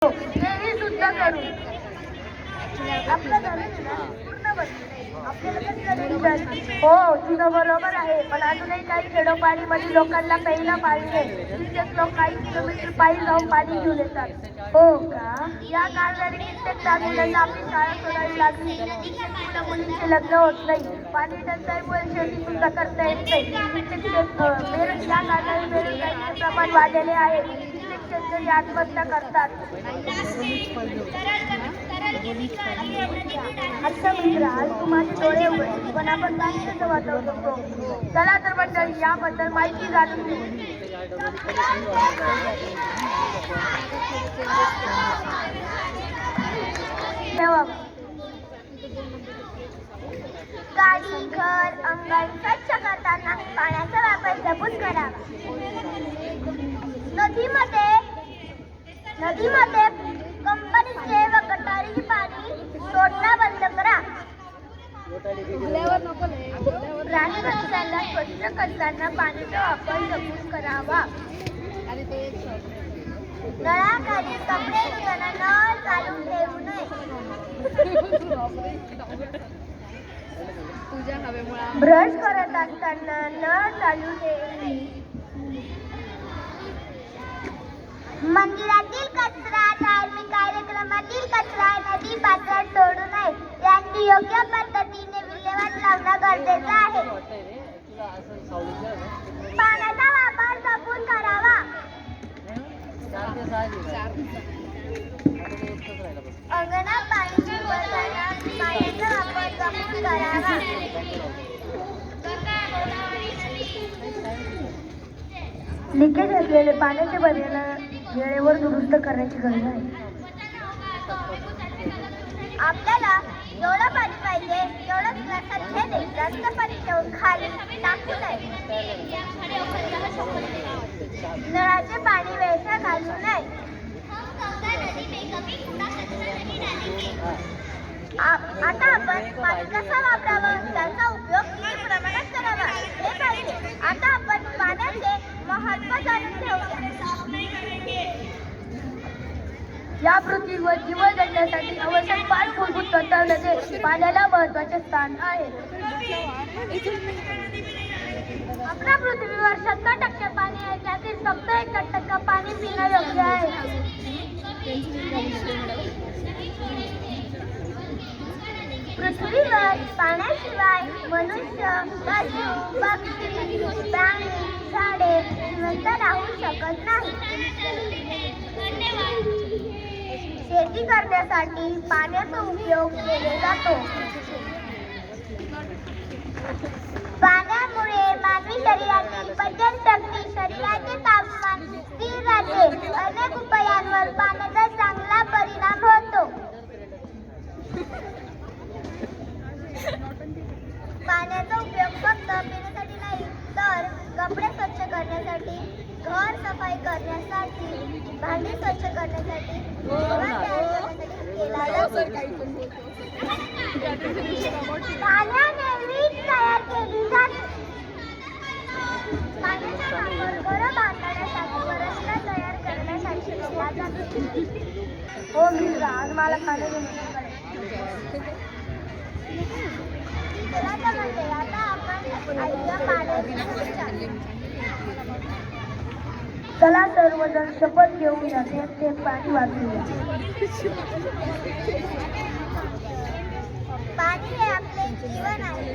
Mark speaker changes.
Speaker 1: तेही सुद्धा करू. आपलं धरण पूर्ण बनलं आपल्याला. हो तुझं बरोबर आहे, पण अजूनही काही खेडोपाडीमध्ये लोकांना प्यायला पाणी नाही. कित्येक लोक काही किलोमीटर पायी जाऊन पाणी घेऊन येतात. हो का? या कारणाने कित्येक मुलांना आपली शाळा सोडावी लागली. कित्येक मुलींचे लग्न होत नाही. पाणी टंचाईमुळे शेती सुद्धा करता येत नाही. कित्येक या कारणाने बेरोजगारीचे प्रमाण वाढलेले आहे. कित्येक शेतकरी आत्महत्या करतात. अच्छा मित्र, आज तू माझे डोळे उघडले, पण आपण पाणी कसं वाचवू शकतो? चला तर मंडळी याबद्दल माहिती जाणून घेऊ. गाडी, घर, अंगण स्वच्छ करताना पाण्याचा वापर जपून करावा. नदीमध्ये कंपनीचे व गटारीचे पाणी सोडणं बंद करा. प्राणी पक्ष्यांना स्वच्छ करताना पाण्याचा वापर जपून करावा. नळाखाली कपडे धुताना नळ चालू ठेवू नये. ब्रश करत असताना नळ चालू ठेवू. मंदिरातील कचरा, धार्मिक कार्यक्रमातील कचरा नदी पात्रात सोडू नये. यांची योग्य पद्धतीने विल्हेवाट लावणं गरजेचं आहे. पाण्याचा वापर जपून करावा. अंगणात पाणी शिंपडताना पाण्याचा वापर जपून करावा. लिकेज असलेले पाण्याचे पर्याय वेळेवर दुरुस्त करण्याची गरज आहे. आपल्याला जेवढं पाणी पाहिजे तेवढं ग्लासात घेणे. जास्त पाणी ठेवून खाली टाकू नये. नळाचे पाणी वेळेच्या घालू नये. आता आपण पाणी कसा वापरावं, त्याचा उपयोग किती प्रमाणात करावा हे पाहिजे. आता आपण पाण्याचे महत्त्व जाणून घेऊया. या पृथ्वीवर जीवन जगण्यासाठी आवश्यक 5 मूलभूत तत्वांमध्ये पाण्याला महत्त्वाचे स्थान आहे. आपल्या पृथ्वीवर 70% पाणी आहे, त्यातील फक्त 1% पाणी पिणं योग्य आहे. पृथ्वीवर पाण्याशिवाय मनुष्य, पशु, पक्षी, प्राणी, झाडे जिवंत राहू शकत नाही. शेती करण्यासाठी पाण्याचा उपयोग केला जातो. पाण्यामुळे मानवी शरीराची पचनशक्ती, शरीराचे तापमान स्थिर राहते. अनेक उपायांवर पाण्याचा चांगला परिणाम होतो. पाण्याचा उपयोग फक्त पिण्यासाठी नाही, तर कपडे स्वच्छ करण्यासाठी, घर सफाई करण्यासाठी, भांडी स्वच्छ करण्यासाठी, जेवण तयार करण्यासाठी केला जातो. पाण्याने वीज तयार केली जाते. पाण्याचा वापर घरं बांधण्यासाठी व रस्ता तयार करण्यासाठी केला जातो. हो मित्र, आज मला पाणी चला सर्वजण शपथ घेऊया, ते पाणी वाचूया. पाणी हे आपले जीवन आहे.